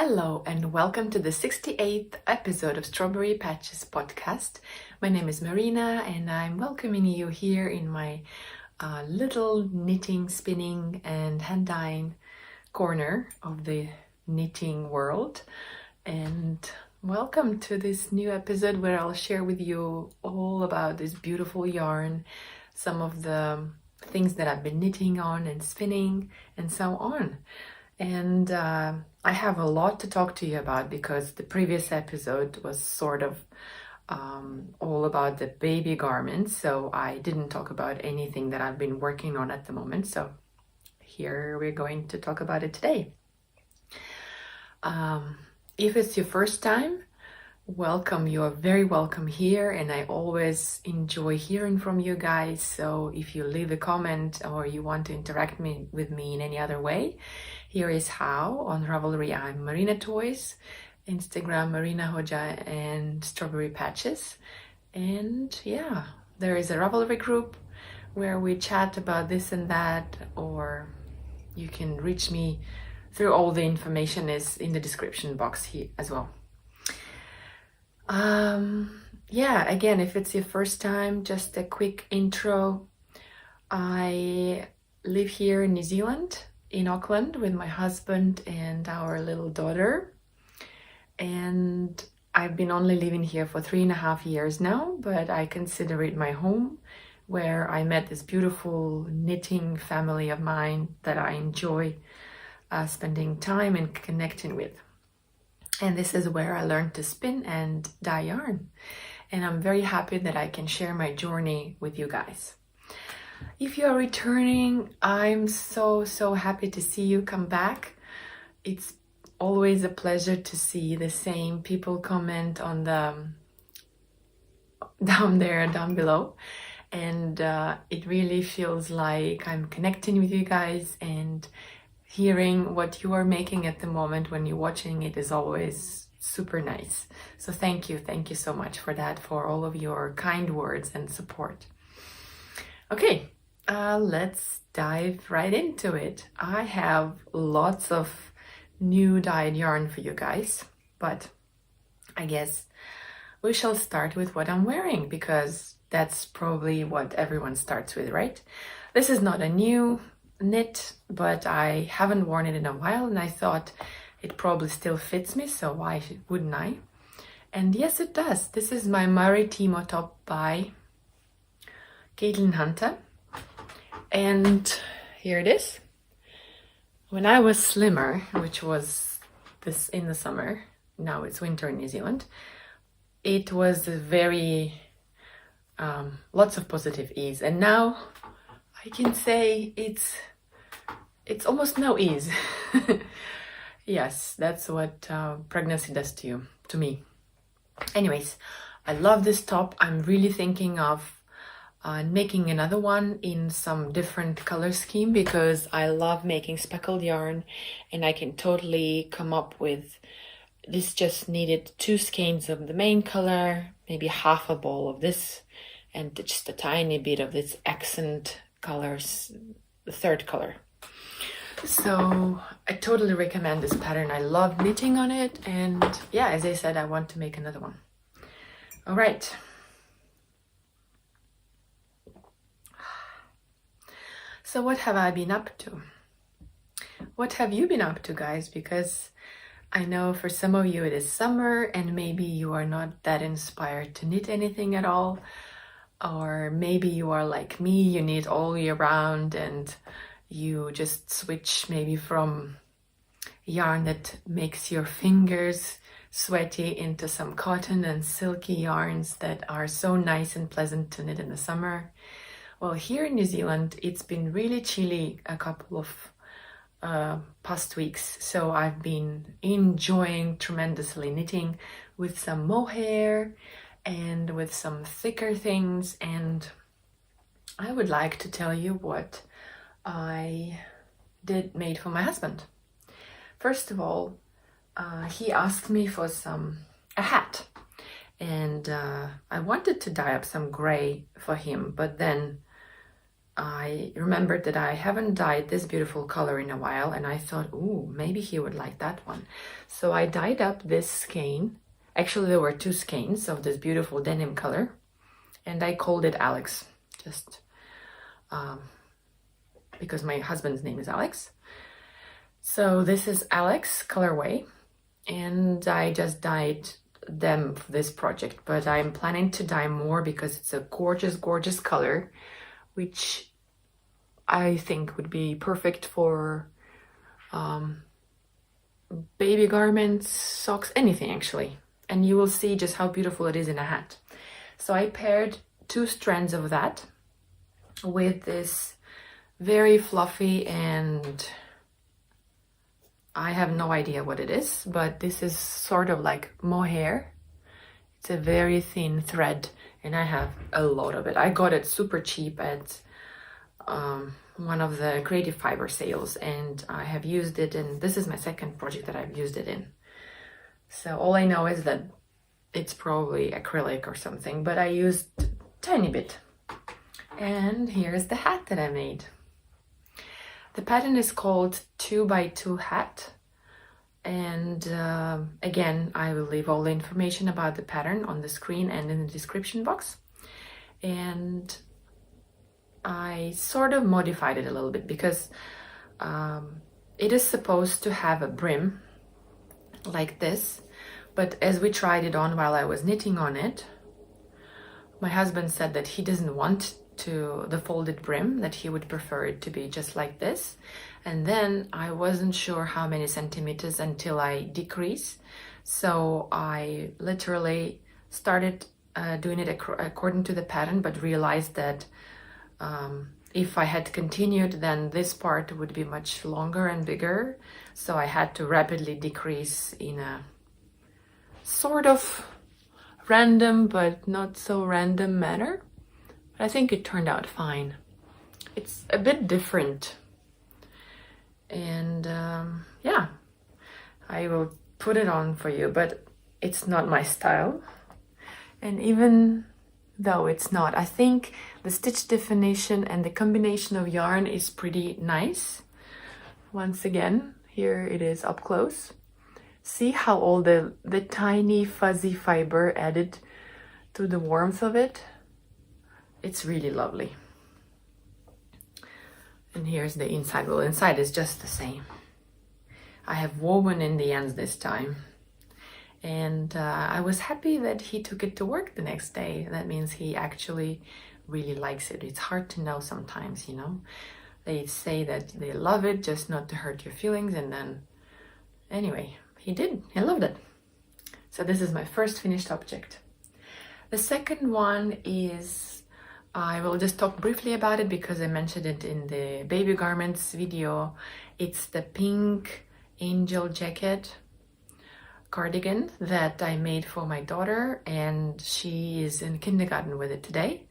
Hello and welcome to the 68th episode of Strawberry Patches podcast. My name is Marina and I'm welcoming you here in my little knitting, spinning and hand dyeing corner of the knitting world. And welcome to this new episode where I'll share with you all about this beautiful yarn, some of the things that I've been knitting on and spinning and so on. And I have a lot to talk to you about because the previous episode was sort of all about the baby garments. So I didn't talk about anything that I've been working on at the moment. So here we're going to talk about it today. If it's your first time, welcome. You're very welcome here, and I always enjoy hearing from you guys. So if you leave a comment or you want to interact with me in any other way, here is how. On Ravelry, I'm MarinaToys, Instagram Marina Hoja and Strawberry Patches. And yeah, there is a Ravelry group where we chat about this and that, or you can reach me through all the information is in the description box here as well. Yeah, again, if it's your first time, just a quick intro. I live here in New Zealand, in Auckland, with my husband and our little daughter. And I've been only living here for 3.5 years now, but I consider it my home, where I met this beautiful knitting family of mine that I enjoy spending time and connecting with. And this is where I learned to spin and dye yarn. And I'm very happy that I can share my journey with you guys. If you're returning, I'm so happy to see you come back. It's always a pleasure to see the same people comment on the down below. And it really feels like I'm connecting with you guys, and hearing what you are making at the moment when you're watching it is always super nice. So thank you so much for that, for all of your kind words and support. Okay, let's dive right into it. I have lots of new dyed yarn for you guys, but I guess we shall start with what I'm wearing, because that's probably what everyone starts with, right? This is not a new knit, but I haven't worn it in a while, and I thought it probably still fits me, so why wouldn't I? And yes, it does. This is my Maritimo top by Caitlin Hunter, and here it is. When I was slimmer, which was this in the summer, now it's winter in New Zealand, it was very lots of positive ease, and now I can say it's almost no ease. Yes, that's what pregnancy does to me. Anyways, I love this top. I'm really thinking of making another one in some different color scheme, because I love making speckled yarn, and I can totally come up with, this just needed 2 skeins of the main color, maybe half a ball of this, and just a tiny bit of this accent colors, the third color. So I totally recommend this pattern. I love knitting on it, and yeah, as I said, I want to make another one. All right. So what have I been up to? What have you been up to, guys? Because I know for some of you it is summer, and maybe you are not that inspired to knit anything at all. Or maybe you are like me, you knit all year round, and you just switch maybe from yarn that makes your fingers sweaty into some cotton and silky yarns that are so nice and pleasant to knit in the summer. Well, here in New Zealand, it's been really chilly a couple of past weeks, so I've been enjoying tremendously knitting with some mohair and with some thicker things. And I would like to tell you what I made for my husband. First of all, he asked me for a hat, and I wanted to dye up some gray for him, but then I remembered that I haven't dyed this beautiful color in a while, and I thought, ooh, maybe he would like that one. So I dyed up this skein. Actually, there were two skeins of this beautiful denim color, and I called it Alex, just because my husband's name is Alex. So this is Alex colorway, and I just dyed them for this project, but I'm planning to dye more because it's a gorgeous, gorgeous color, which I think would be perfect for baby garments, socks, anything actually. And you will see just how beautiful it is in a hat. So I paired 2 strands of that with this very fluffy, and I have no idea what it is, but this is sort of like mohair. It's a very thin thread, and I have a lot of it. I got it super cheap at one of the creative fiber sales, and I have used it in, this is my second project that I've used it in. So all I know is that it's probably acrylic or something, but I used a tiny bit. And here's the hat that I made. The pattern is called 2x2 hat. And again, I will leave all the information about the pattern on the screen and in the description box. And I sort of modified it a little bit because it is supposed to have a brim like this, but as we tried it on while I was knitting on it, my husband said that he doesn't want the folded brim, that he would prefer it to be just like this. And then I wasn't sure how many centimeters until I decrease, so I literally started doing it according to the pattern, but realized that if I had continued, then this part would be much longer and bigger, so I had to rapidly decrease in a sort of random but not so random manner. But I think it turned out fine. It's a bit different, and yeah, I will put it on for you, but it's not my style. And even though it's not, I think the stitch definition and the combination of yarn is pretty nice. Once again, here it is up close. See how all the tiny fuzzy fiber added to the warmth of it? It's really lovely. And here's the inside. Well, inside is just the same. I have woven in the ends this time. And I was happy that he took it to work the next day. That means he actually really likes it. It's hard to know sometimes, you know. They say that they love it, just not to hurt your feelings. And then, anyway, he did. He loved it. So this is my first finished object. The second one is, I will just talk briefly about it because I mentioned it in the baby garments video. It's the pink angel jacket cardigan that I made for my daughter, and she is in kindergarten with it today.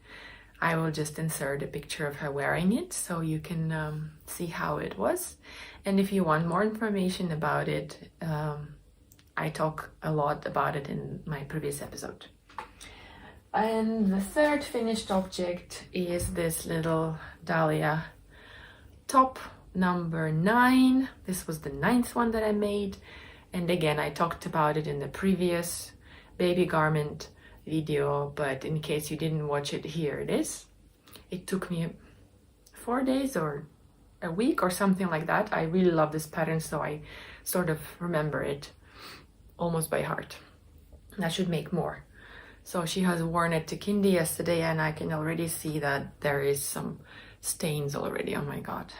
I will just insert a picture of her wearing it so you can see how it was. And if you want more information about it, I talk a lot about it in my previous episode. And the third finished object is this little dahlia top number 9. This was the 9th one that I made. And again, I talked about it in the previous baby garment video, but in case you didn't watch it, here it is. It took me 4 days or a week or something like that. I really love this pattern, so I sort of remember it almost by heart. And I should make more. So she has worn it to kindy yesterday, and I can already see that there is some stains already. Oh my god.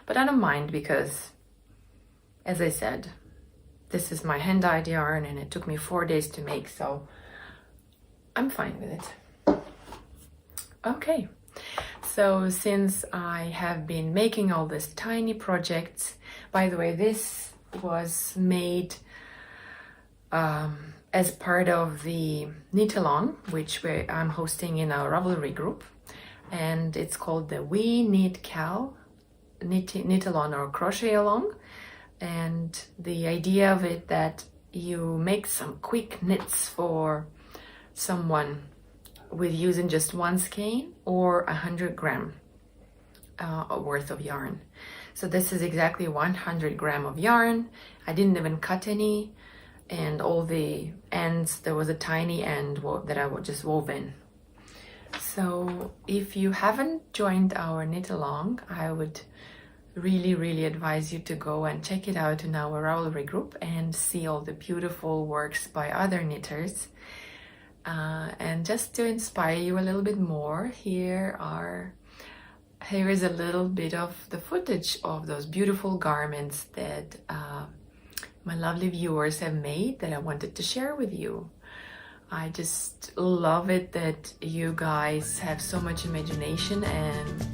But I don't mind because, as I said, this is my hand-dyed yarn and it took me 4 days to make, so I'm fine with it. Okay, so since I have been making all these tiny projects, by the way, this was made as part of the knit along, which I'm hosting in our Ravelry group, and it's called the We Knit Cal knit along or crochet along. And the idea of it that you make some quick knits for someone with using just one skein or 100 gram worth of yarn. So this is exactly 100 gram of yarn. I didn't even cut any, and all the ends, there was a tiny end that I just wove in. So if you haven't joined our knit along, I would really advise you to go and check it out in our Ravelry group and see all the beautiful works by other knitters. And just to inspire you a little bit more, here is a little bit of the footage of those beautiful garments that my lovely viewers have made that I wanted to share with you. I just love it that you guys have so much imagination and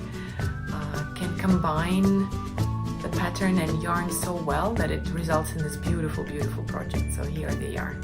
can combine the pattern and yarn so well that it results in this beautiful project. So here they are.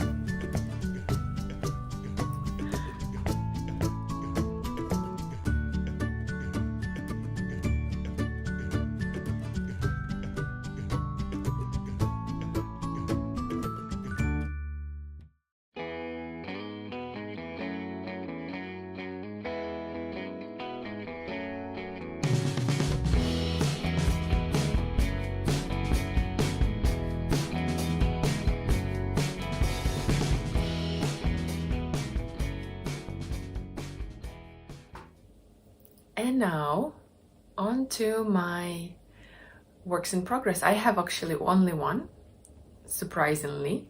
And now on to my works in progress. I have actually only one, surprisingly,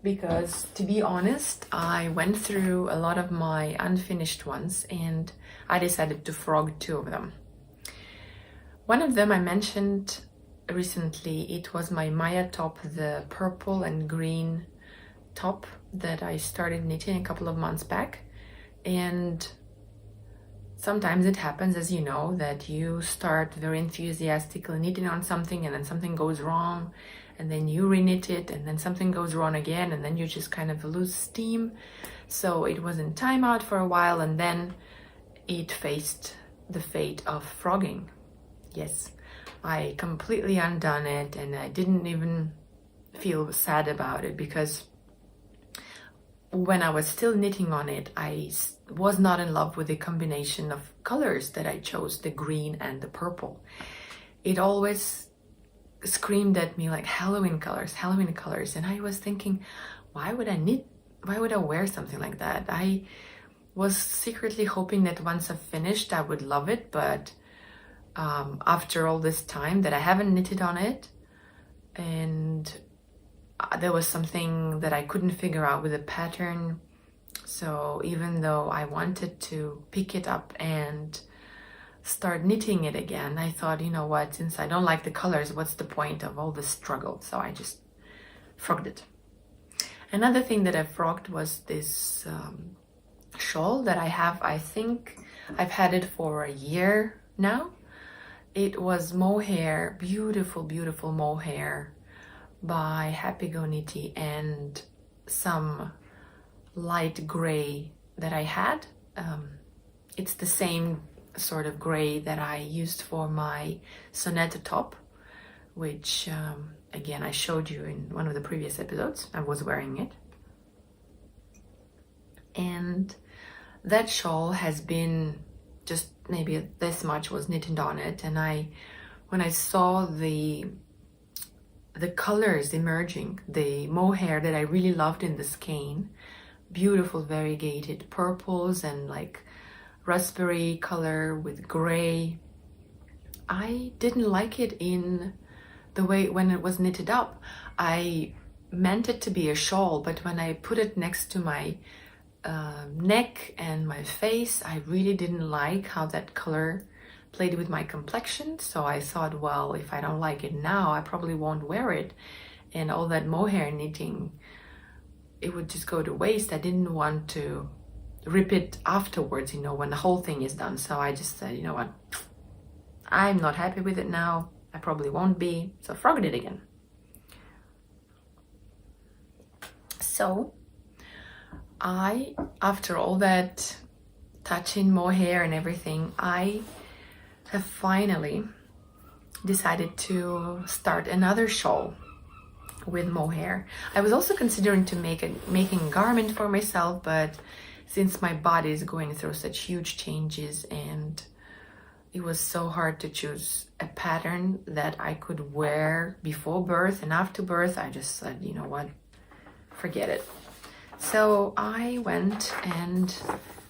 because to be honest, I went through a lot of my unfinished ones and I decided to frog 2 of them. One of them I mentioned recently. It was my Maya top, the purple and green top that I started knitting a couple of months back. And sometimes it happens, as you know, that you start very enthusiastically knitting on something and then something goes wrong, and then you reknit it and then something goes wrong again, and then you just kind of lose steam. So it was in timeout for a while, and then it faced the fate of frogging. Yes, I completely undone it, and I didn't even feel sad about it, because when I was still knitting on it, I was not in love with the combination of colors that I chose, the green and the purple. It always screamed at me like Halloween colors, and I was thinking, why would I wear something like that? I was secretly hoping that once I've finished, I would love it, but after all this time that I haven't knitted on it, and there was something that I couldn't figure out with the pattern. So even though I wanted to pick it up and start knitting it again, I thought, you know what, since I don't like the colors, what's the point of all this struggle? So I just frogged it. Another thing that I frogged was this shawl that I have. I think I've had it for a year now. It was mohair, beautiful mohair by Happy Go Knitty, and some light gray that I had. It's the same sort of gray that I used for my Sonata top, which again I showed you in one of the previous episodes. I was wearing it, and that shawl has been just maybe this much was knitted on it, and when I saw the colors emerging, the mohair that I really loved in the skein, beautiful variegated purples and like raspberry color with gray, I didn't like it in the way when it was knitted up. I meant it to be a shawl, but when I put it next to my neck and my face, I really didn't like how that color played with my complexion. So I thought, well, if I don't like it now, I probably won't wear it, and all that mohair knitting, it would just go to waste. I didn't want to rip it afterwards, you know, when the whole thing is done. So I just said, you know what, I'm not happy with it now, I probably won't be, so frogged it again. So after all that touching mohair and everything, I have finally decided to start another shawl with mohair. I was also considering to making a garment for myself, but since my body is going through such huge changes, and it was so hard to choose a pattern that I could wear before birth and after birth. I just said, you know what, forget it. So I went and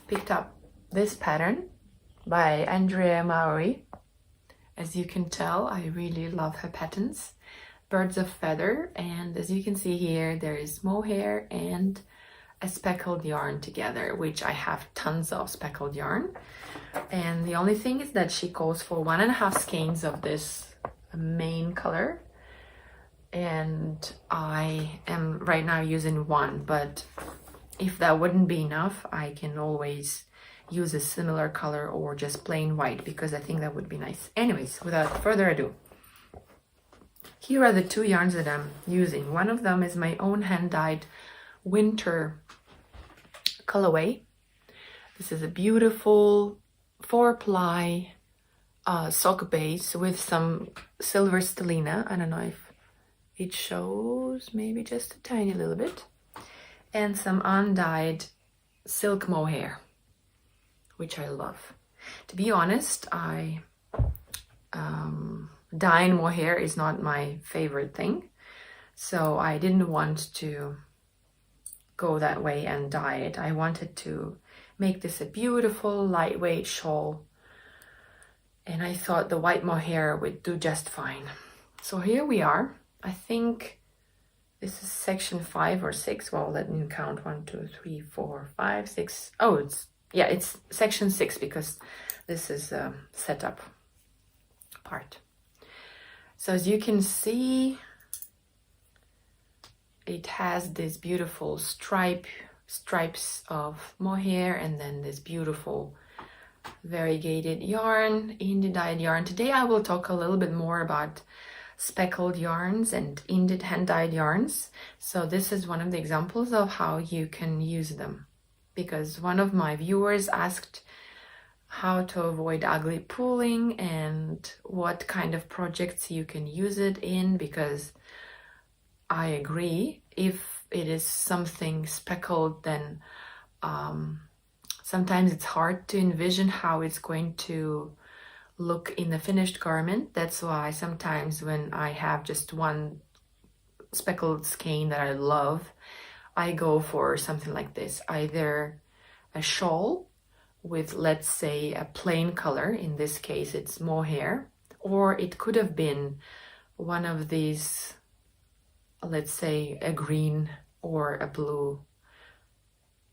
picked up this pattern by Andrea Maury. As you can tell, I really love her patterns. Birds of feather, and as you can see here, there is mohair and a speckled yarn together, which I have tons of speckled yarn. And the only thing is that she calls for 1.5 skeins of this main color, and I am right now using 1, but if that wouldn't be enough, I can always use a similar color or just plain white, because I think that would be nice. Anyways, without further ado, here are the 2 yarns that I'm using. One of them is my own hand-dyed winter colorway. This is a beautiful 4-ply sock base with some silver stellina. I don't know if it shows, maybe just a tiny little bit. And some undyed silk mohair, which I love. To be honest, dyeing mohair is not my favorite thing, so I didn't want to go that way and dye it. I wanted to make this a beautiful lightweight shawl, and I thought the white mohair would do just fine. So here we are. I think this is section 5 or 6. Well, let me count. 1, 2, 3, 4, 5, 6. Oh, it's section 6, because this is a setup part. So as you can see, it has this beautiful stripes of mohair, and then this beautiful variegated yarn, indie dyed yarn. Today I will talk a little bit more about speckled yarns and indie hand-dyed yarns. So this is one of the examples of how you can use them, because one of my viewers asked how to avoid ugly pooling and what kind of projects you can use it in, because I agree, if it is something speckled, then sometimes it's hard to envision how it's going to look in the finished garment. That's why sometimes when I have just one speckled skein that I love, I go for something like this, either a shawl with, let's say, a plain color. In this case it's mohair, or it could have been one of these, let's say a green or a blue,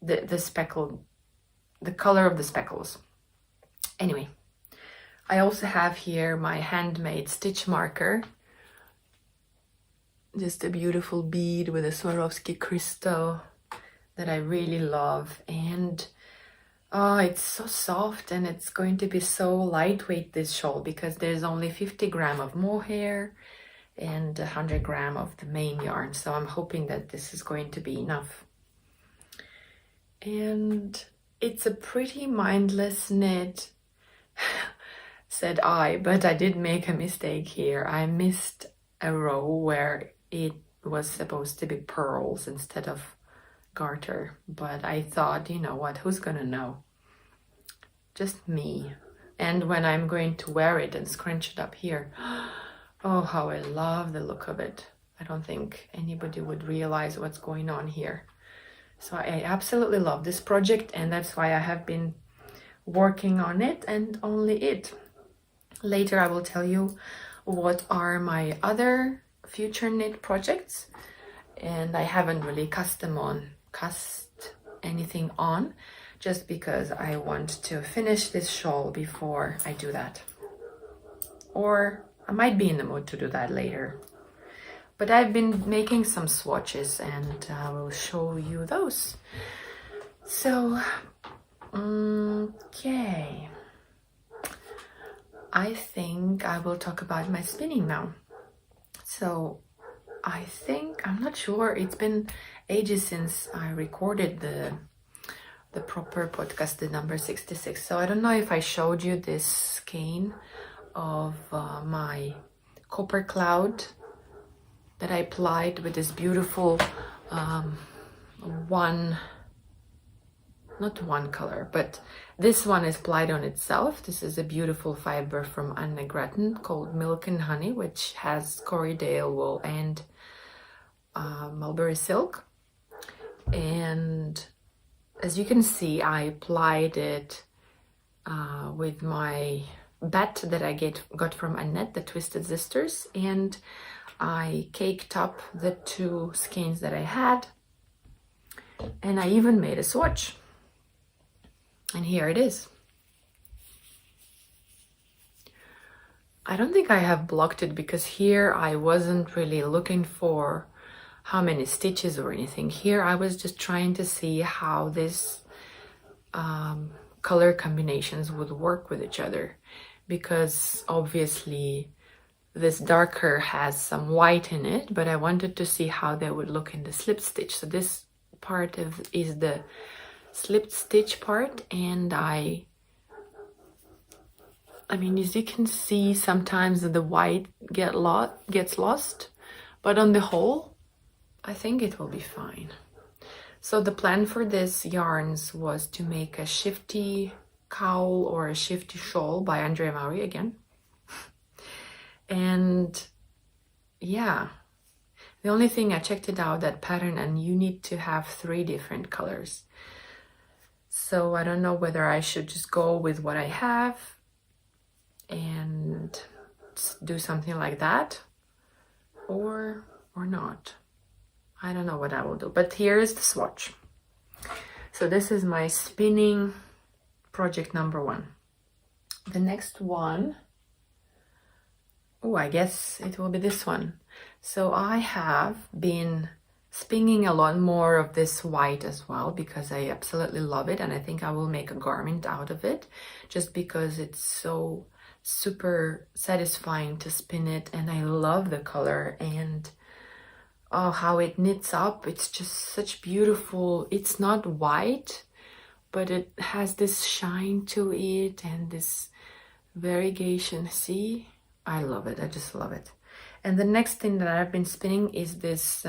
the speckled, the color of the speckles. Anyway, I also have here my handmade stitch marker, just a beautiful bead with a Swarovski crystal that I really love. And oh, it's so soft, and it's going to be so lightweight, this shawl, because there's only 50 grams of mohair and 100 grams of the main yarn. So I'm hoping that this is going to be enough. And it's a pretty mindless knit, said I, but I did make a mistake here. I missed a row where it was supposed to be pearls instead of garter, but I thought, you know what, who's gonna know? Just me. And when I'm going to wear it and scrunch it up here, oh, how I love the look of it. I don't think anybody would realize what's going on here. So I absolutely love this project, and that's why I have been working on it, and only it. Later I will tell you what are my other future knit projects, and I haven't really cast anything on, just because I want to finish this shawl before I do that. Or I might be in the mood to do that later. But I've been making some swatches, and I will show you those. So, okay. I think I will talk about my spinning now. So, I'm not sure, it's been ages since I recorded the proper podcast, the number 66. So I don't know if I showed you this skein of my copper cloud that I applied with this beautiful not one color, but this one is plied on itself. This is a beautiful fiber from Anna Gretton called Milk and Honey, which has Corriedale wool and mulberry silk. And as you can see, I plied it with my bat that I got from Annette, the Twisted Sisters, and I caked up the 2 skeins that I had, and I even made a swatch. And here it is. I don't think I have blocked it because here I wasn't really looking for how many stitches or anything. Here I was just trying to see how this color combinations would work with each other, because obviously this darker has some white in it, but I wanted to see how they would look in the slip stitch. So this part is the slipped stitch part, and I mean, as you can see, sometimes the white gets lost, but on the whole I think it will be fine. So the plan for this yarns was to make a shifty cowl or a shifty shawl by Andrea Maury again. And yeah, the only thing, I checked it out, that pattern, and you need to have 3 different colors. So I don't know whether I should just go with what I have and do something like that or not. I don't know what I will do, but here is the swatch. So this is my spinning project number 1. The next one, oh, I guess it will be this one. So I have been spinning a lot more of this white as well because I absolutely love it, and I think I will make a garment out of it just because it's so super satisfying to spin it, and I love the color, and oh, how it knits up. It's just such beautiful, it's not white, but it has this shine to it and this variegation. See, I love it, I just love it. And the next thing that I've been spinning is this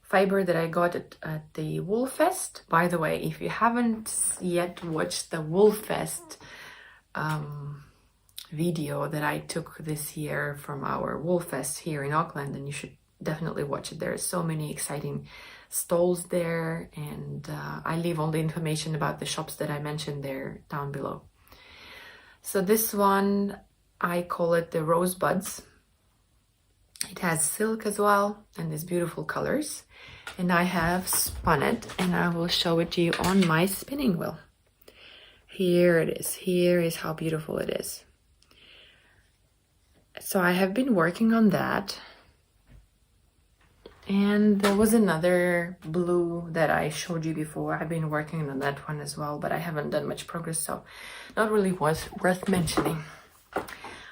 fiber that I got at the Wool Fest. By the way, if you haven't yet watched the Wool Fest video that I took this year from our Wool Fest here in Auckland, then you should definitely watch it. There are so many exciting stalls there, and I leave all the information about the shops that I mentioned there down below. So this one, I call it the Rosebuds. It has silk as well and these beautiful colors, and I have spun it, and I will show it to you on my spinning wheel. Here it is. Here is how beautiful it is. So I have been working on that, and there was another blue that I showed you before. I've been working on that one as well, but I haven't done much progress, so not really worth mentioning.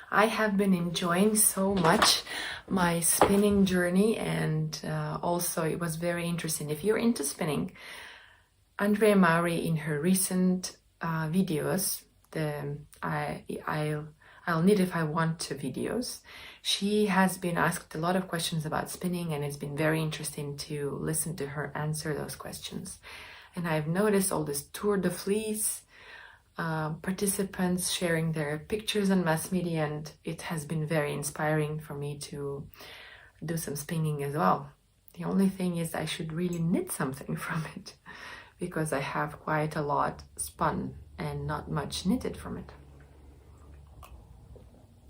I have been enjoying so much my spinning journey, and also it was very interesting. If you're into spinning, Andrea Maury, in her recent videos, I'll Knit If I Want to videos, she has been asked a lot of questions about spinning, and it's been very interesting to listen to her answer those questions. And I've noticed all this Tour de Fleece participants sharing their pictures on mass media, and it has been very inspiring for me to do some spinning as well. The only thing is I should really knit something from it, because I have quite a lot spun and not much knitted from it.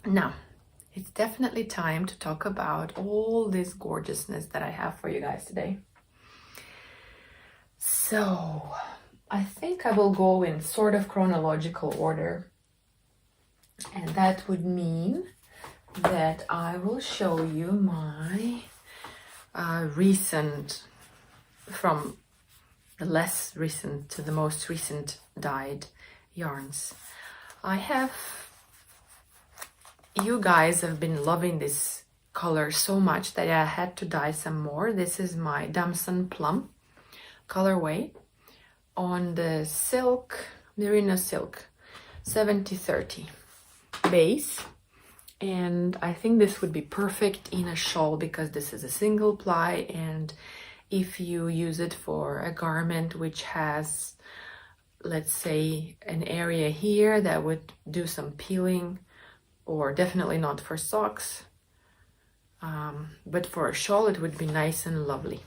Now, it's definitely time to talk about all this gorgeousness that I have for you guys today. So I think I will go in sort of chronological order, and that would mean that I will show you my recent, from the less recent to the most recent dyed yarns. You guys have been loving this color so much that I had to dye some more. This is my Damson Plum colorway on the silk, merino silk 70/30 base, and I think this would be perfect in a shawl because this is a single ply and if you use it for a garment which has, let's say, an area here that would do some peeling, or definitely not for socks, but for a shawl it would be nice and lovely.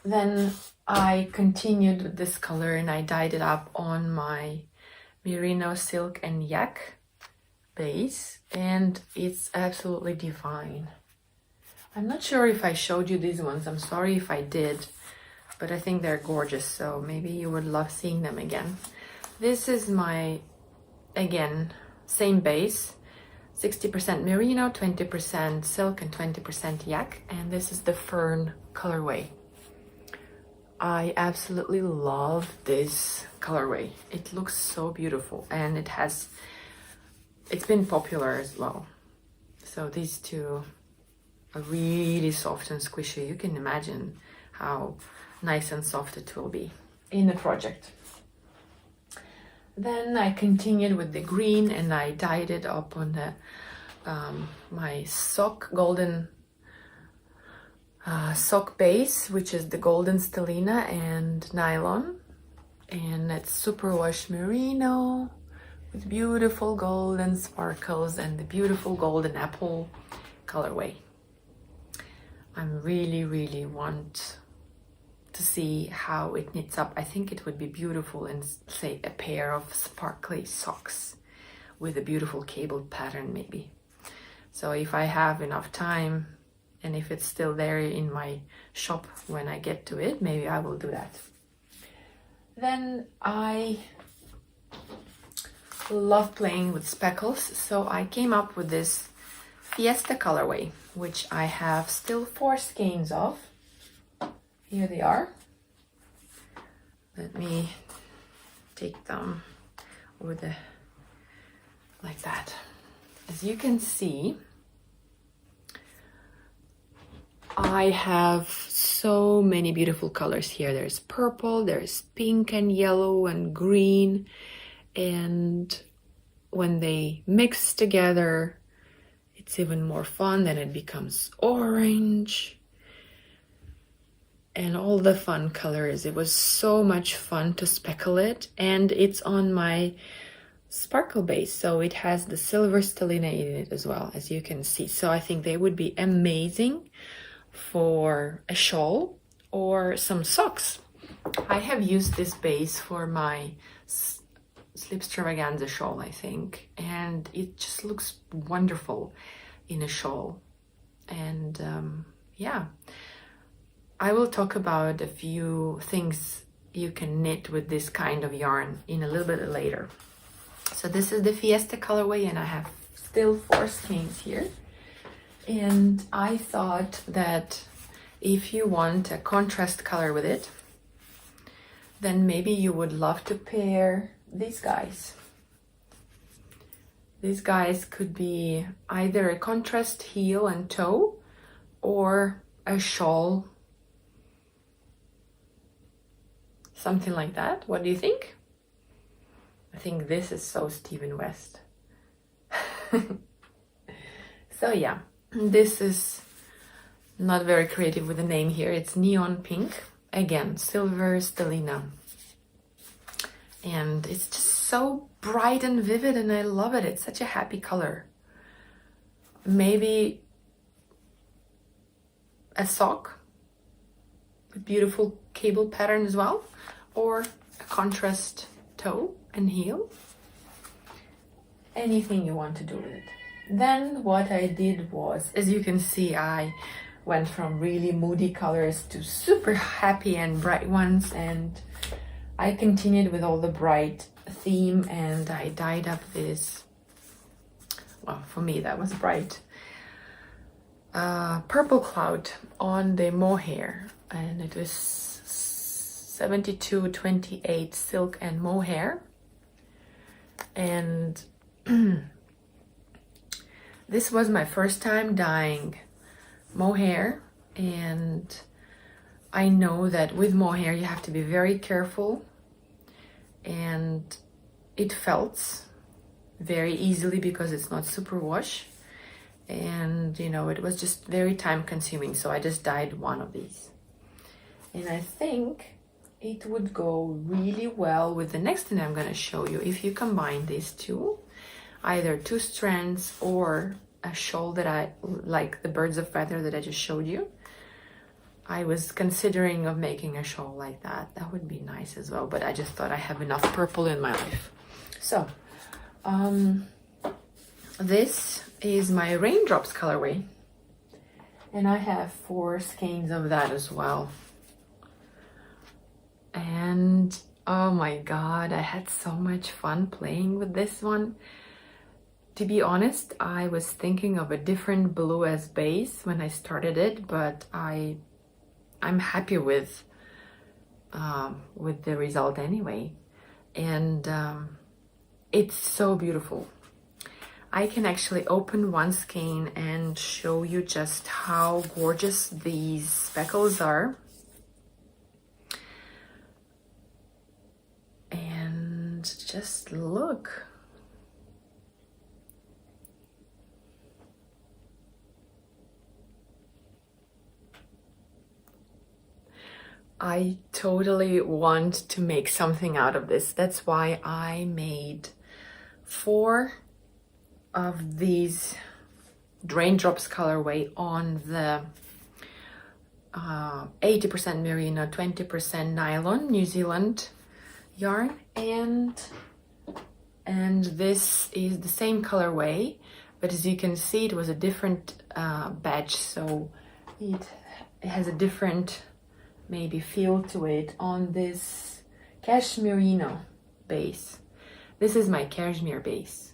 Then I continued with this color and I dyed it up on my merino silk and yak base, and it's absolutely divine. I'm not sure if I showed you these ones. I'm sorry if I did, but I think they're gorgeous, so maybe you would love seeing them again. This is my, again, same base, 60% merino, 20% silk, and 20% yak, and this is the fern colorway. I absolutely love this colorway. It looks so beautiful, and it's been popular as well. So these two are really soft and squishy. You can imagine how nice and soft it will be in the project. Then I continued with the green and I dyed it up on the my golden sock base, which is the golden stellina and nylon, and it's superwash merino with beautiful golden sparkles and the beautiful golden apple colorway. I really want to see how it knits up. I think it would be beautiful in, say, a pair of sparkly socks with a beautiful cabled pattern maybe. So if I have enough time, and if it's still there in my shop when I get to it, maybe I will do that. Then I love playing with speckles, so I came up with this Fiesta colorway, which I have still 4 skeins of. Here they are. Let me take them with like that. As you can see, I have so many beautiful colors here. There's purple, there's pink and yellow and green, and when they mix together, it's even more fun. Then it becomes orange and all the fun colors. It was so much fun to speckle it, and it's on my sparkle base, so it has the silver stellina in it as well, as you can see. So I think they would be amazing for a shawl or some socks. I have used this base for my slipstravaganza shawl, I think, and it just looks wonderful in a shawl. And yeah, I will talk about a few things you can knit with this kind of yarn in a little bit later. So this is the Fiesta colorway, and I have still 4 skeins here. And I thought that if you want a contrast color with it, then maybe you would love to pair these guys. These guys could be either a contrast heel and toe or a shawl, something like that. What do you think? I think this is so Stephen West. So yeah, this is not very creative with the name here. It's neon pink, again, silver stellina. And it's just so bright and vivid, and I love it. It's such a happy color. Maybe a sock with beautiful cable pattern as well, or a contrast toe and heel. Anything you want to do with it. Then what I did was, as you can see, I went from really moody colors to super happy and bright ones, and I continued with all the bright theme, and I dyed up this, well, for me that was bright, purple cloud on the mohair, and it was 72-28 silk and mohair. And this was my first time dyeing mohair, and I know that with mohair you have to be very careful, and it felts very easily because it's not super wash, and you know, it was just very time consuming, so I just dyed one of these. And I think it would go really well with the next thing I'm going to show you. If you combine these two, either two strands or a shawl that I like, the birds of feather that I just showed you, I was considering of making a shawl like that. That would be nice as well, but I just thought I have enough purple in my life. So this is my raindrops colorway, and I have 4 skeins of that as well. And oh my god, I had so much fun playing with this one. To be honest, I was thinking of a different blue as base when I started it, but I'm happy with the result anyway. And it's so beautiful. I can actually open one skein and show you just how gorgeous these speckles are. And just look. I totally want to make something out of this. That's why I made 4 of these raindrops colorway on the 80% merino, 20% nylon New Zealand yarn, and this is the same colorway, but as you can see, it was a different batch, so it has a different maybe feel to it on this cashmerino base. This is my cashmere base.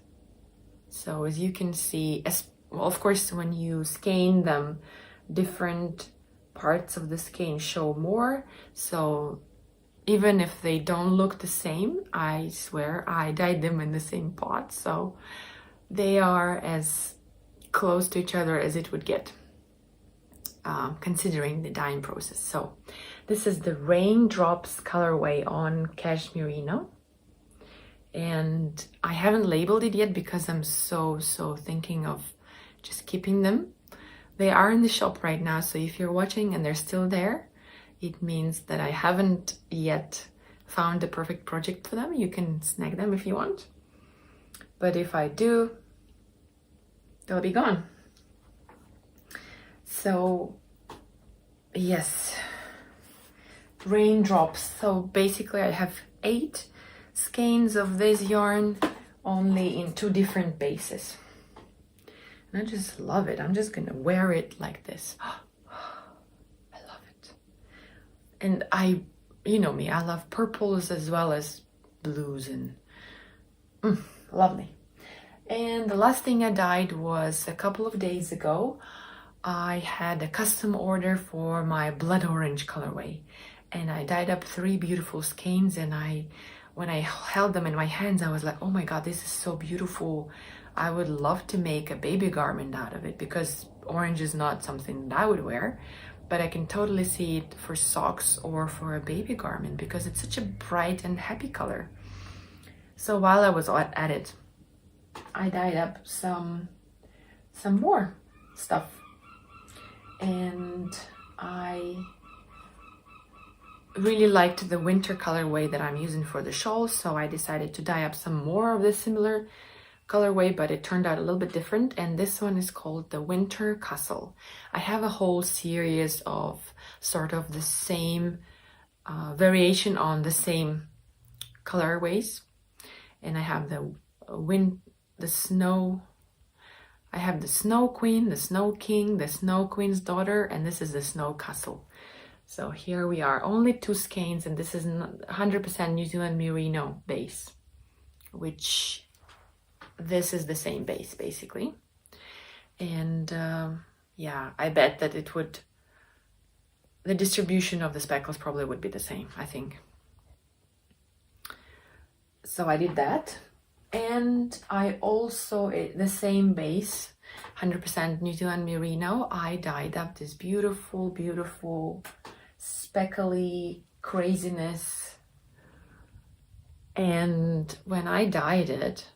So as you can see, well, of course, when you skein them, different parts of the skein show more. So even if they don't look the same, I swear I dyed them in the same pot. So they are as close to each other as it would get, considering the dyeing process. So this is the raindrops colorway on cashmerino. And I haven't labeled it yet because I'm so thinking of just keeping them. They are in the shop right now, so if you're watching and they're still there, it means that I haven't yet found the perfect project for them. You can snag them if you want. But if I do, they'll be gone. So yes, raindrops. So basically I have 8 skeins of this yarn, only in 2 different bases. And I just love it. I'm just gonna wear it like this. I love it. And you know me, I love purples as well as blues, and lovely. And the last thing I dyed was a couple of days ago. I had a custom order for my blood orange colorway, and I dyed up 3 beautiful skeins, and when I held them in my hands, I was like, oh my god, this is so beautiful. I would love to make a baby garment out of it, because orange is not something that I would wear, but I can totally see it for socks or for a baby garment because it's such a bright and happy color. So while I was at it, I dyed up some more stuff, and I really liked the winter colorway that I'm using for the shawl, so I decided to dye up some more of the similar colorway, but it turned out a little bit different, and this one is called the Winter Castle. I have a whole series of sort of the same variation on the same colorways, and I have the snow. I have the Snow Queen, the Snow King, the Snow Queen's daughter, and this is the Snow Castle. So here we are, only 2 skeins, and this is 100% New Zealand merino base, which this is the same base basically. And yeah, I bet that the distribution of the speckles probably would be the same, I think. So I did that, and I also, the same base, 100% New Zealand merino, I dyed up this beautiful speckly craziness. And when I dyed it,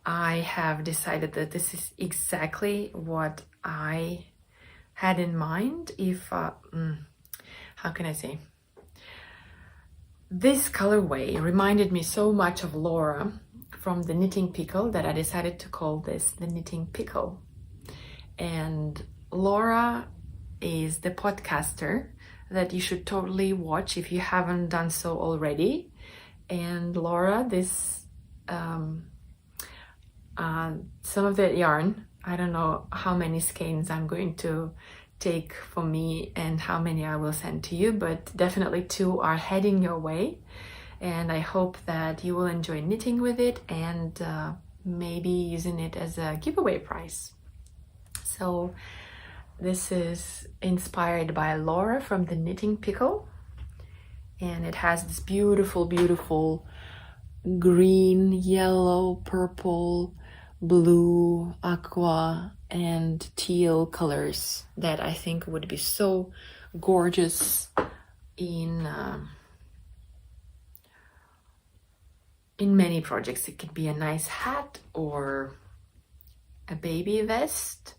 I have decided that this is exactly what I had in mind. If how can I say, this colorway reminded me so much of Laura from the Knitting Pickle that I decided to call this the Knitting Pickle. And Laura is the podcaster that you should totally watch if you haven't done so already. And Laura, this some of the yarn, I don't know how many skeins I'm going to take for me and how many I will send to you, but definitely 2 are heading your way, and I hope that you will enjoy knitting with it and maybe using it as a giveaway prize. So this is inspired by Laura from the Knitting Pickle, and it has this beautiful green, yellow, purple, blue, aqua and teal colors that I think would be so gorgeous in many projects. It could be a nice hat or a baby vest.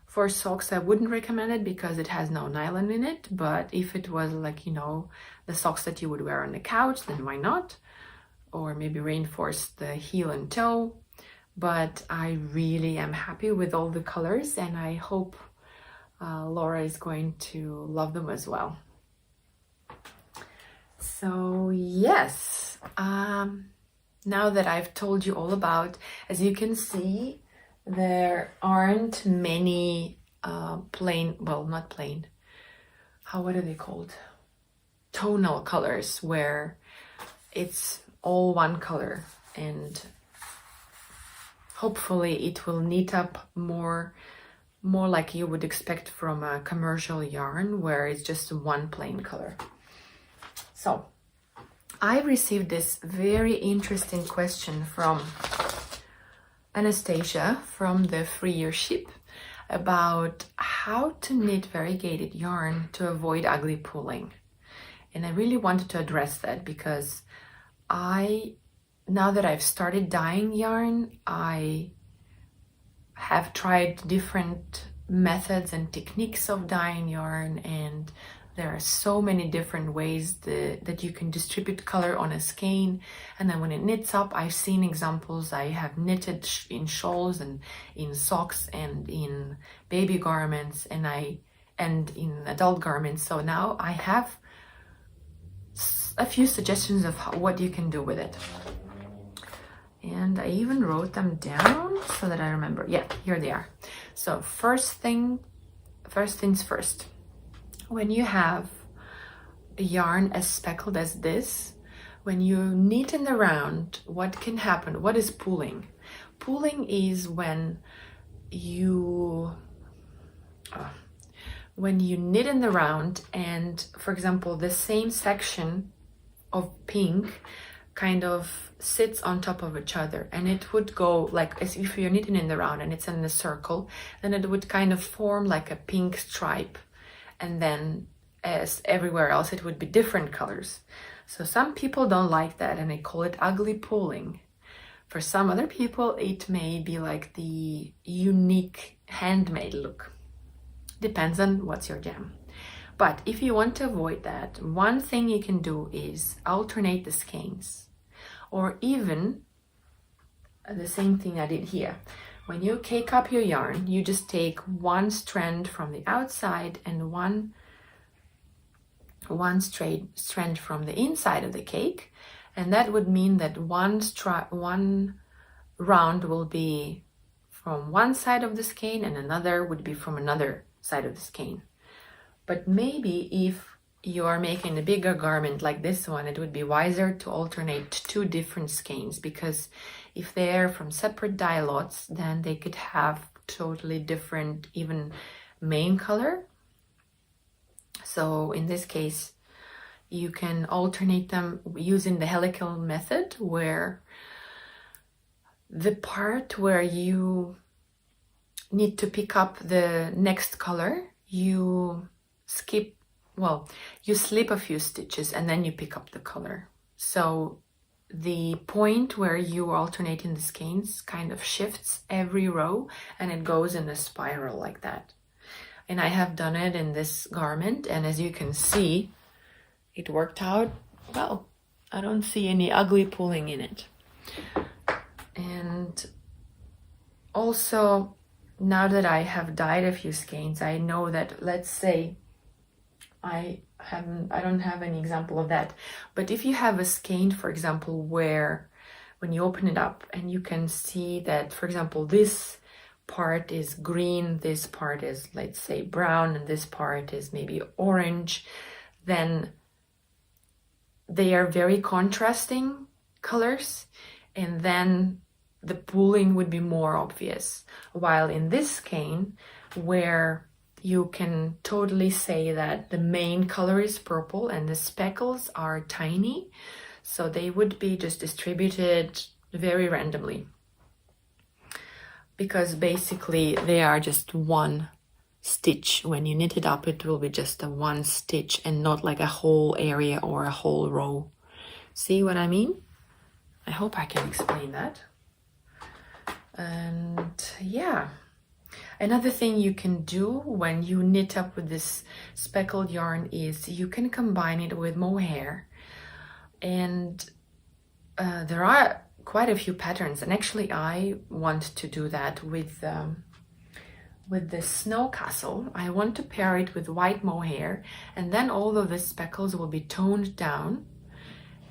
For socks, I wouldn't recommend it because it has no nylon in it, but if it was like, you know, the socks that you would wear on the couch, then why not? Or maybe reinforce the heel and toe. But I really am happy with all the colors, and I hope Laura is going to love them as well. So yes, now that I've told you all about, as you can see, there aren't many plain, well, not plain, what are they called? Tonal colors, where it's all one color, and hopefully it will knit up more like you would expect from a commercial yarn where it's just one plain color. So I received this very interesting question from Anastasia from the Free Your Ship about how to knit variegated yarn to avoid ugly pulling. And I really wanted to address that because now that I've started dyeing yarn, I have tried different methods and techniques of dyeing yarn, and there are so many different ways that you can distribute color on a skein. And then when it knits up, I've seen examples. I have knitted in shawls and in socks and in baby garments and in adult garments. So now I have a few suggestions of what you can do with it. And I even wrote them down so that I remember. Yeah, here they are. So first things first. When you have a yarn as speckled as this, when you knit in the round, what can happen? What is pulling? Pulling is when you knit in the round and, for example, the same section of pink kind of sits on top of each other, and it would go like, as if you're knitting in the round and it's in a circle, then it would kind of form like a pink stripe, and then as everywhere else it would be different colors. So some people don't like that and they call it ugly pulling. For some other people it may be like the unique handmade look. Depends on what's your jam. But if you want to avoid that, one thing you can do is alternate the skeins. Or even the same thing I did here. When you cake up your yarn, you just take one strand from the outside and one straight strand from the inside of the cake, and that would mean that one round will be from one side of the skein and another would be from another side of the skein. But maybe if you are making a bigger garment like this one, it would be wiser to alternate 2 different skeins, because if they're from separate dye lots, then they could have totally different even main color. So in this case, you can alternate them using the helical method, where the part where you need to pick up the next color, you slip a few stitches and then you pick up the color. So the point where you alternate in the skeins kind of shifts every row and it goes in a spiral like that. And I have done it in this garment, and as you can see, it worked out well. I don't see any ugly pulling in it. And also, now that I have dyed a few skeins, I know that, let's say, I don't have any example of that, but if you have a skein, for example, where when you open it up and you can see that, for example, this part is green, this part is, let's say, brown, and this part is maybe orange, then they are very contrasting colors, and then the pooling would be more obvious. While in this skein, where you can totally say that the main color is purple and the speckles are tiny, so they would be just distributed very randomly, because basically they are just one stitch. When you knit it up, it will be just a one stitch and not like a whole area or a whole row. See what I mean? I hope I can explain that. And yeah, another thing you can do when you knit up with this speckled yarn is you can combine it with mohair. And there are quite a few patterns, and actually I want to do that with the snow castle. I want to pair it with white mohair, and then all of the speckles will be toned down,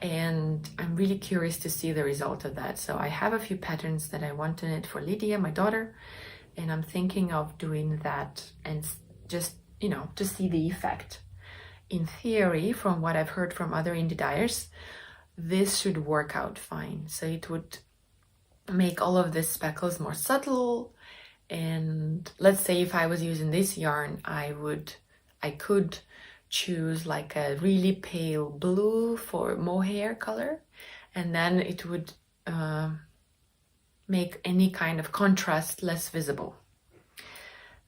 and I'm really curious to see the result of that. So I have a few patterns that I want to knit for Lydia, my daughter, and I'm thinking of doing that and just, you know, to see the effect. In theory, from what I've heard from other indie dyers, this should work out fine. So it would make all of the speckles more subtle. And let's say if I was using this yarn, I could choose like a really pale blue for mohair color, and then it would make any kind of contrast less visible.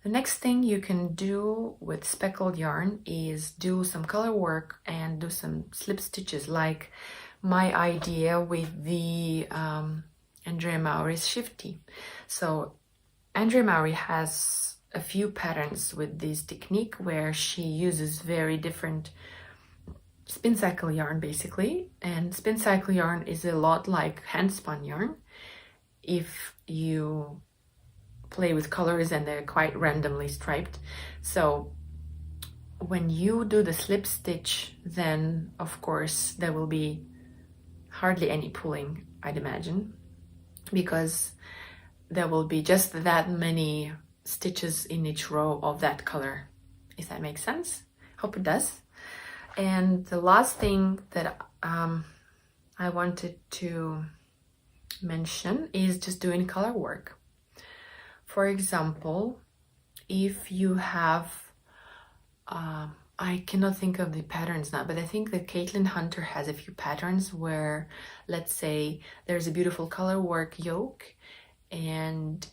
The next thing you can do with speckled yarn is do some color work and do some slip stitches, like my idea with the Andrea Maury's Shifty. So Andrea Maury has a few patterns with this technique where she uses very different spin cycle yarn basically, and spin cycle yarn is a lot like hand spun yarn if you play with colors and they're quite randomly striped. So when you do the slip stitch, then of course there will be hardly any pulling, I'd imagine, because there will be just that many stitches in each row of that color, if that makes sense. Hope it does. And the last thing that I wanted to mention is just doing color work. For example, if you have, I cannot think of the patterns now, but I think that Caitlin Hunter has a few patterns where, let's say, there's a beautiful color work yoke, and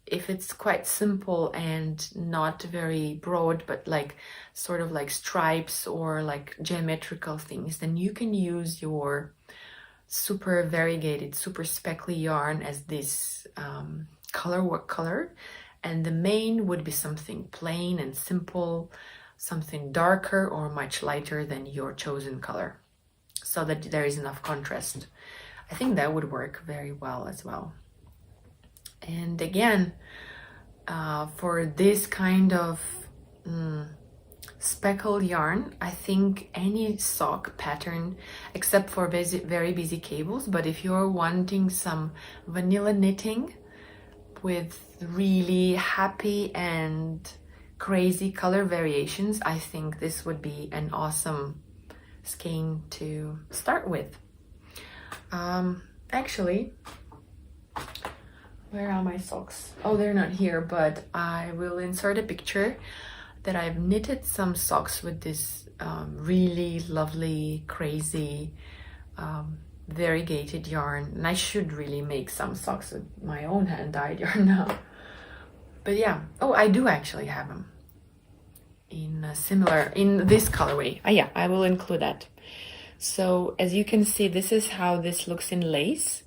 if it's quite simple and not very broad, but like sort of like stripes or like geometrical things, then you can use your super variegated, super speckly yarn as this color work color, and the main would be something plain and simple, something darker or much lighter than your chosen color, so that there is enough contrast. I think that would work very well as well. And again, for this kind of speckled yarn, I think any sock pattern, except for very busy cables, but if you're wanting some vanilla knitting with really happy and crazy color variations, I think this would be an awesome skein to start with. Actually, where are my socks? Oh, they're not here, but I will insert a picture that I've knitted some socks with this really lovely, crazy, variegated yarn. And I should really make some socks with my own hand-dyed yarn now. But yeah, oh, I do actually have them in a similar, in this colorway. Yeah, I will include that. So as you can see, this is how this looks in lace.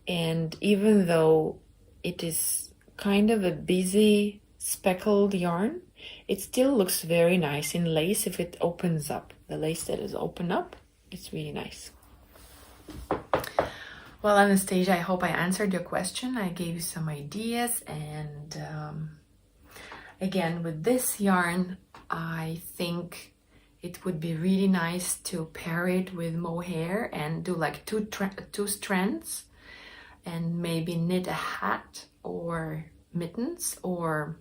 And even though it is kind of a busy speckled yarn, it still looks very nice in lace if it opens up. The lace that is open up, it's really nice. Well, Anastasia, I hope I answered your question. I gave you some ideas, and again, with this yarn, I think it would be really nice to pair it with mohair and do like two strands, and maybe knit a hat or mittens or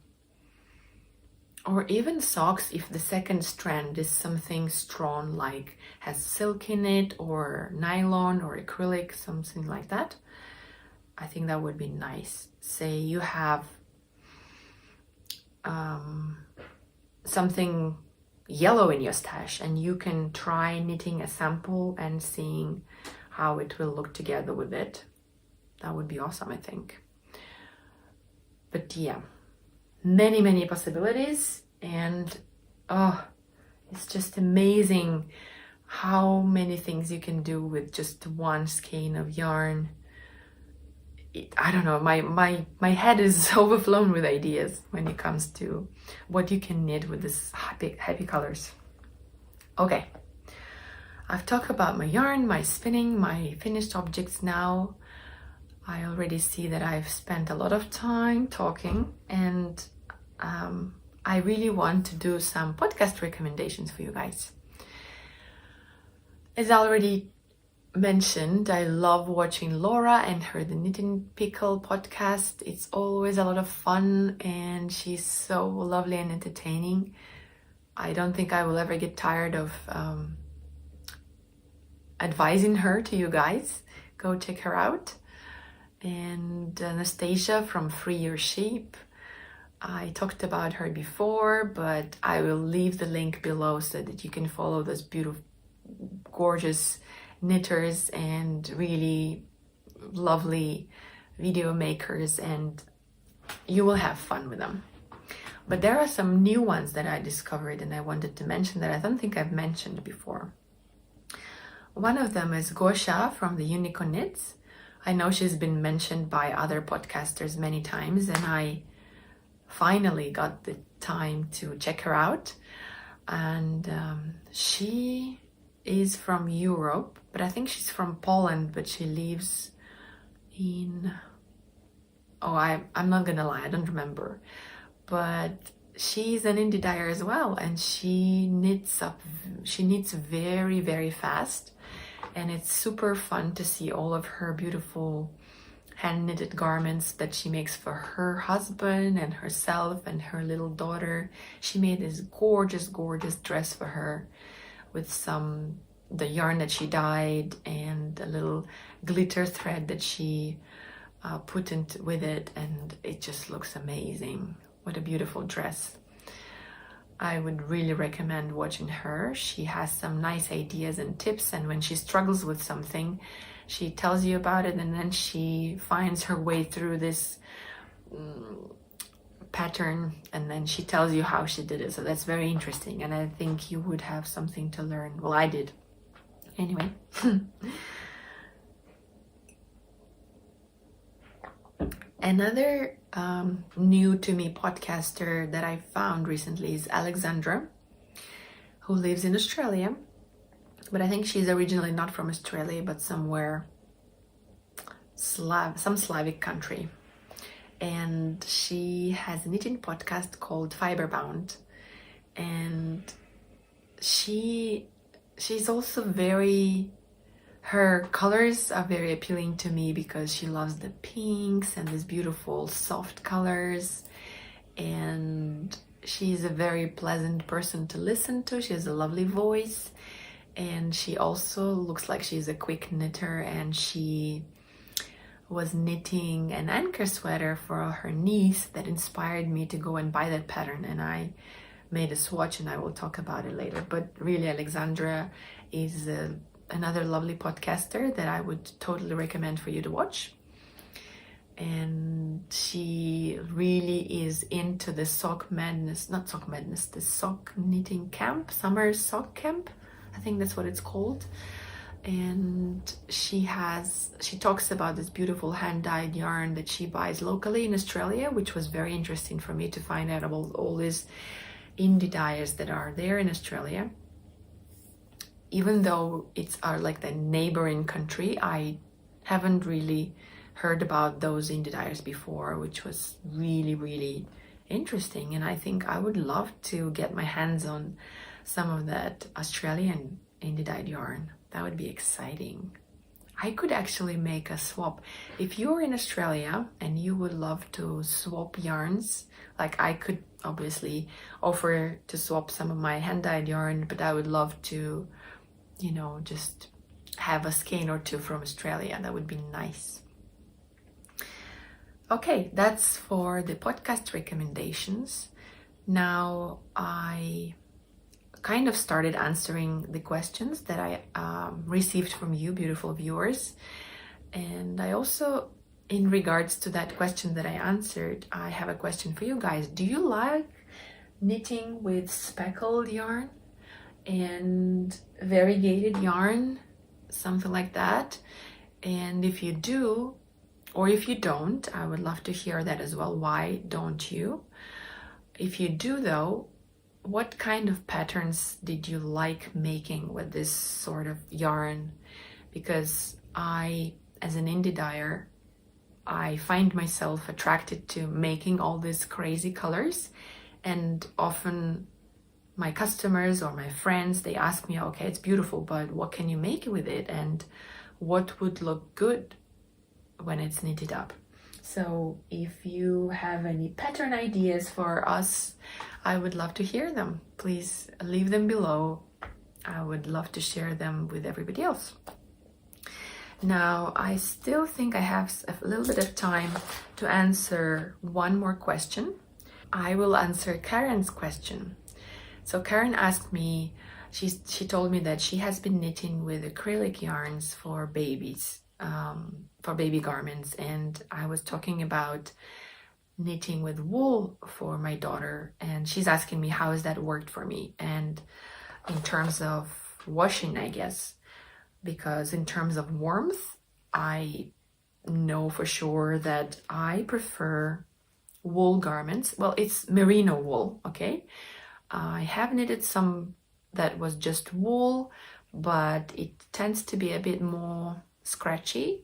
even socks if the second strand is something strong, like has silk in it or nylon or acrylic, something like that. I think that would be nice. Say you have something yellow in your stash and you can try knitting a sample and seeing how it will look together with it. That would be awesome, I think. But yeah, many possibilities, and it's just amazing how many things you can do with just one skein of yarn. I don't know, my head is overflown with ideas when it comes to what you can knit with this happy colors. Okay, I've talked about my yarn, my spinning, my finished objects. Now I already see that I've spent a lot of time talking, and I really want to do some podcast recommendations for you guys. As I already mentioned, I love watching Laura and her The Knitting Pickle podcast. It's always a lot of fun, and she's so lovely and entertaining. I don't think I will ever get tired of advising her to you guys. Go check her out. And Anastasia from Free Your Sheep. I talked about her before, but I will leave the link below so that you can follow those beautiful, gorgeous knitters and really lovely video makers, and you will have fun with them. But there are some new ones that I discovered and I wanted to mention that I don't think I've mentioned before. One of them is Gosha from the Unicorn Knits. I know she's been mentioned by other podcasters many times, and I finally got the time to check her out. And she is from Europe, but I think she's from Poland, but she lives in... I'm not gonna lie, I don't remember. But she's an indie dyer as well, and she knits very fast. And it's super fun to see all of her beautiful hand-knitted garments that she makes for her husband and herself and her little daughter. She made this gorgeous dress for her with the yarn that she dyed and a little glitter thread that she put with it, and it just looks amazing. What a beautiful dress. I would really recommend watching her. She has some nice ideas and tips, and when she struggles with something, she tells you about it, and then she finds her way through this pattern, and then she tells you how she did it. So that's very interesting, and I think you would have something to learn. Well, I did. Anyway. Another new to me podcaster that I found recently is Alexandra, who lives in Australia, but I think she's originally not from Australia, but somewhere some Slavic country. And she has a knitting podcast called Fiberbound, and she's also her colors are very appealing to me because she loves the pinks and these beautiful soft colors, and she's a very pleasant person to listen to. She has a lovely voice, and she also looks like she's a quick knitter, and she was knitting an anchor sweater for her niece that inspired me to go and buy that pattern, and I made a swatch and I will talk about it later. But really, Alexandra is another lovely podcaster that I would totally recommend for you to watch. And she really is into the sock knitting camp, summer sock camp. I think that's what it's called. and she talks about this beautiful hand-dyed yarn that she buys locally in Australia, which was very interesting for me to find out about all these indie dyers that are there in Australia. Even though it's like the neighboring country, I haven't really heard about those indie dyers before, which was really, really interesting. And I think I would love to get my hands on some of that Australian indie dyed yarn. That would be exciting. I could actually make a swap. If you're in Australia and you would love to swap yarns, like I could obviously offer to swap some of my hand-dyed yarn, but I would love to, you know, just have a skein or two from Australia. That would be nice. Okay, that's for the podcast recommendations. Now I kind of started answering the questions that I received from you, beautiful viewers. And I also, in regards to that question that I answered, I have a question for you guys. Do you like knitting with speckled yarn and variegated yarn, something like that? And if you do, or if you don't, I would love to hear that as well. Why don't you? If you do though, what kind of patterns did you like making with this sort of yarn? Because I, as an indie dyer, I find myself attracted to making all these crazy colors, and often my customers or my friends, they ask me, okay, it's beautiful, but what can you make with it? And what would look good when it's knitted up? So if you have any pattern ideas for us, I would love to hear them. Please leave them below. I would love to share them with everybody else. Now, I still think I have a little bit of time to answer one more question. I will answer Karen's question. So Karen asked me, she told me that she has been knitting with acrylic yarns for babies, for baby garments, and I was talking about knitting with wool for my daughter, and she's asking me how has that worked for me, and in terms of washing, I guess, because in terms of warmth, I know for sure that I prefer wool garments. Well, it's merino wool, okay? I have knitted some that was just wool, but it tends to be a bit more scratchy,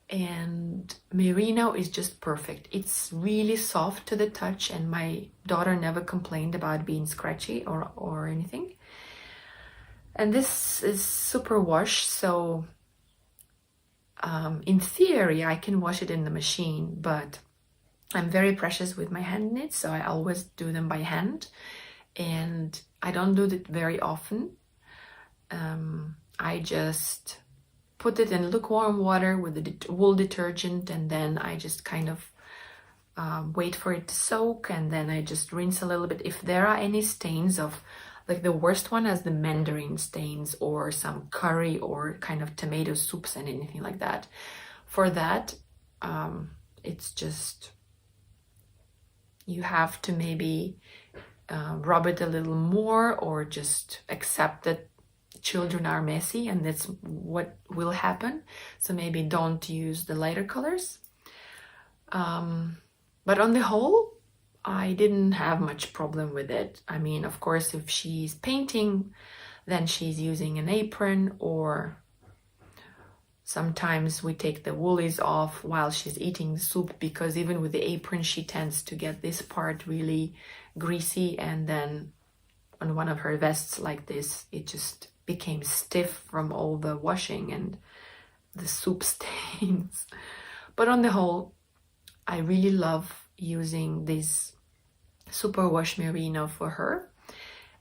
and merino is just perfect. It's really soft to the touch, and my daughter never complained about being scratchy or anything. And this is super wash, so in theory I can wash it in the machine, but I'm very precious with my hand knits, so I always do them by hand, and I don't do it very often. I just put it in lukewarm water with the wool detergent, and then I just kind of wait for it to soak, and then I just rinse a little bit. If there are any stains of, like the worst one is the mandarin stains or some curry or kind of tomato soups and anything like that. For that, it's just, you have to maybe rub it a little more, or just accept that children are messy and that's what will happen. So maybe don't use the lighter colors. But on the whole, I didn't have much problem with it. I mean, of course, if she's painting, then she's using an apron, or sometimes we take the woolies off while she's eating the soup, because even with the apron, she tends to get this part really greasy, and then on one of her vests like this, it just became stiff from all the washing and the soup stains. But on the whole, I really love using this superwash merino for her.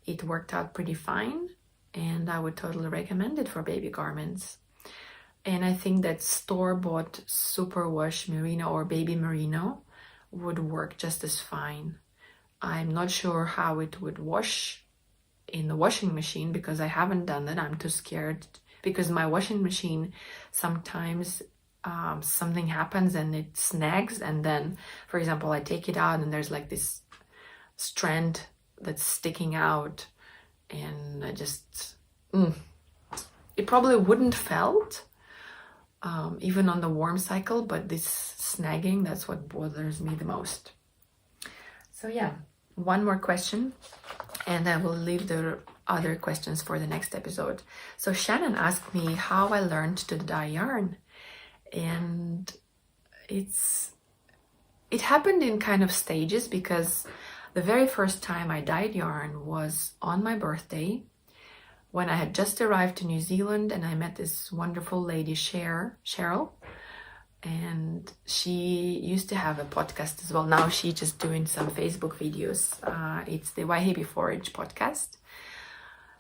It worked out pretty fine, and I would totally recommend it for baby garments. And I think that store-bought superwash merino or baby merino would work just as fine. I'm not sure how it would wash in the washing machine, because I haven't done that. I'm too scared, because my washing machine sometimes something happens and it snags, and then, for example, I take it out and there's like this strand that's sticking out, and I just it probably wouldn't felt even on the warm cycle, but this snagging, that's what bothers me the most. So yeah, one more question and I will leave the other questions for the next episode. So Shannon asked me how I learned to dye yarn, and it happened in kind of stages, because the very first time I dyed yarn was on my birthday, when I had just arrived to New Zealand, and I met this wonderful lady, Cheryl, and she used to have a podcast as well. Now she's just doing some Facebook videos. It's the Waihipi Forage podcast.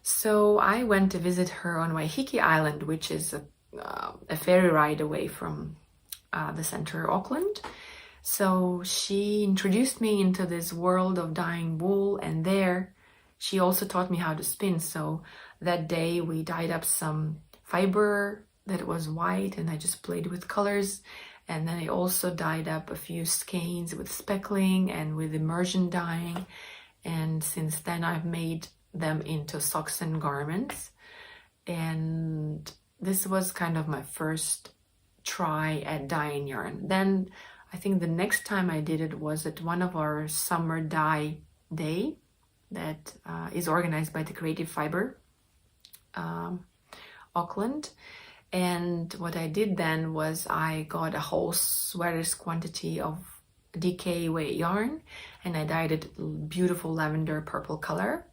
So I went to visit her on Waiheke Island, which is a ferry ride away from the center of Auckland. So she introduced me into this world of dyeing wool, and there she also taught me how to spin. So that day we dyed up some fiber that was white, and I just played with colors. And then I also dyed up a few skeins with speckling and with immersion dyeing. And since then I've made them into socks and garments. And this was kind of my first try at dyeing yarn. Then I think the next time I did it was at one of our summer dye day that is organized by the Creative Fiber Auckland. And what I did then was I got a whole sweater's quantity of DK weight yarn, and I dyed it beautiful lavender purple color.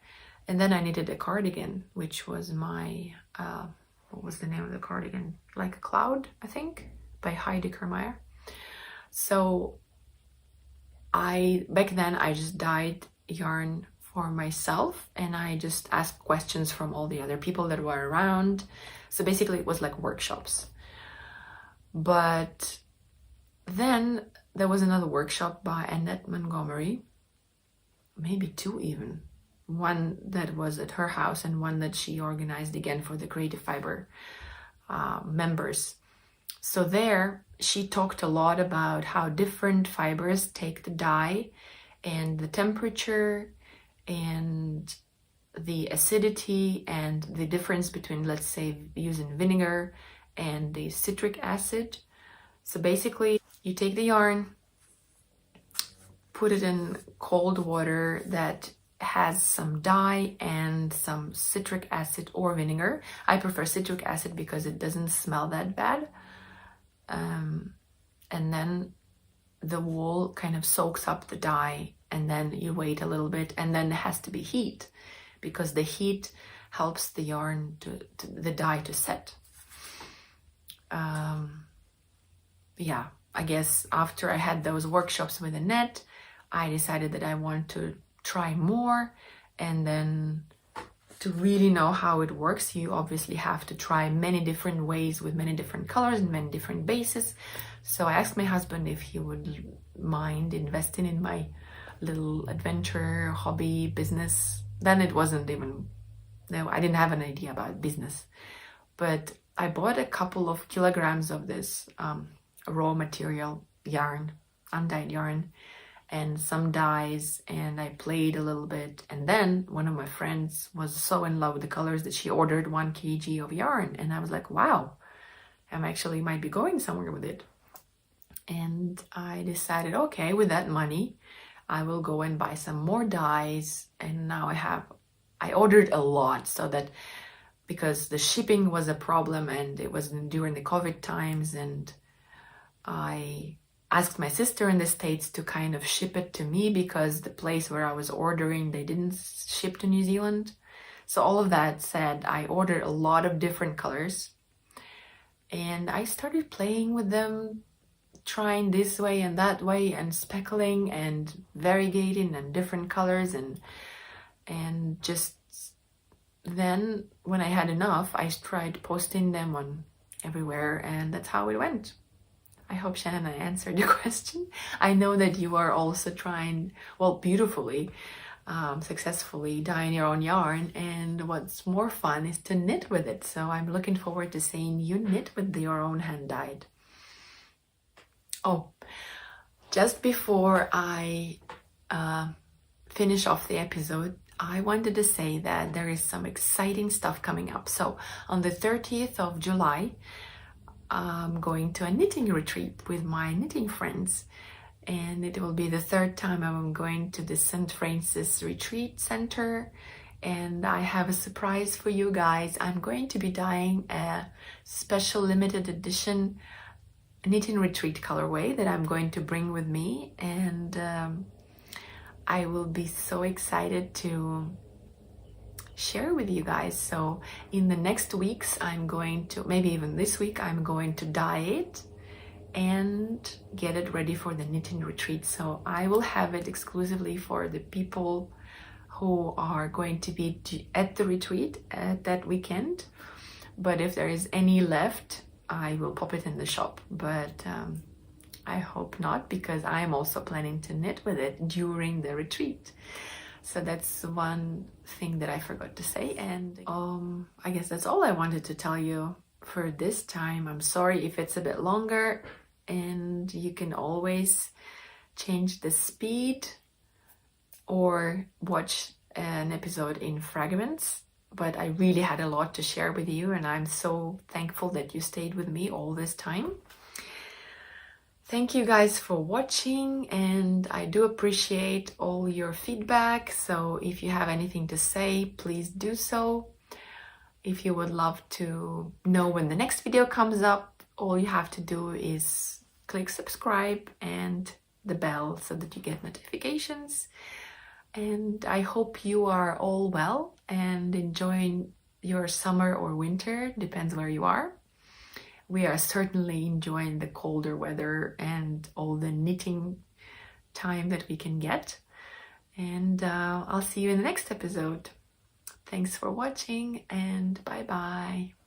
And then I knitted a cardigan, which was my, what was the name of the cardigan? Like a Cloud, I think, by Heidi Kermeyer. So back then I just dyed yarn for myself, and I just asked questions from all the other people that were around. So basically it was like workshops. But then there was another workshop by Annette Montgomery, maybe two even. One that was at her house and one that she organized again for the Creative Fiber members. So there she talked a lot about how different fibers take the dye, and the temperature and the acidity and the difference between, let's say, using vinegar and the citric acid. So basically you take the yarn, put it in cold water that has some dye and some citric acid or vinegar. I prefer citric acid because it doesn't smell that bad. And then the wool kind of soaks up the dye, and then you wait a little bit, and then there has to be heat, because the heat helps the yarn the dye to set. Yeah, I guess after I had those workshops with Annette, I decided that I want to try more, and then to really know how it works, you obviously have to try many different ways with many different colors and many different bases. So I asked my husband if he would mind investing in my little adventure, hobby, business. Then it wasn't even, no, I didn't have an idea about business. But I bought a couple of kilograms of this raw material yarn, undyed yarn, and some dyes, and I played a little bit. And then one of my friends was so in love with the colors that she ordered 1 kg of yarn, and I was like, wow, I'm actually might be going somewhere with it. And I decided, okay, with that money I will go and buy some more dyes. And now I ordered a lot, so that because the shipping was a problem, and it was during the COVID times, and I asked my sister in the States to kind of ship it to me, because the place where I was ordering, they didn't ship to New Zealand. So all of that said, I ordered a lot of different colors, and I started playing with them, trying this way and that way, and speckling and variegating and different colors, and just then when I had enough, I tried posting them on everywhere, and that's how it went. I hope, Shannon, I answered your question. I know that you are also trying, well, beautifully, successfully dyeing your own yarn, and what's more fun is to knit with it. So I'm looking forward to seeing you knit with your own hand-dyed. Oh, just before I finish off the episode, I wanted to say that there is some exciting stuff coming up. So on the 30th of July, I'm going to a knitting retreat with my knitting friends. And it will be the third time I'm going to the St. Francis Retreat Center. And I have a surprise for you guys. I'm going to be dyeing a special limited edition knitting retreat colorway that I'm going to bring with me. And I will be so excited to share with you guys. So in the next weeks, I'm going to, maybe even this week, I'm going to dye it and get it ready for the knitting retreat. So I will have it exclusively for the people who are going to be at the retreat at that weekend. But if there is any left, I will pop it in the shop. But I hope not, because I am also planning to knit with it during the retreat. So that's one thing that I forgot to say. And I guess that's all I wanted to tell you for this time. I'm sorry if it's a bit longer, and you can always change the speed or watch an episode in fragments. But I really had a lot to share with you, and I'm so thankful that you stayed with me all this time. Thank you guys for watching, and I do appreciate all your feedback. So if you have anything to say, please do so. If you would love to know when the next video comes up, all you have to do is click subscribe and the bell so that you get notifications. And I hope you are all well and enjoying your summer or winter, depends where you are. We are certainly enjoying the colder weather and all the knitting time that we can get. And I'll see you in the next episode. Thanks for watching, and bye-bye.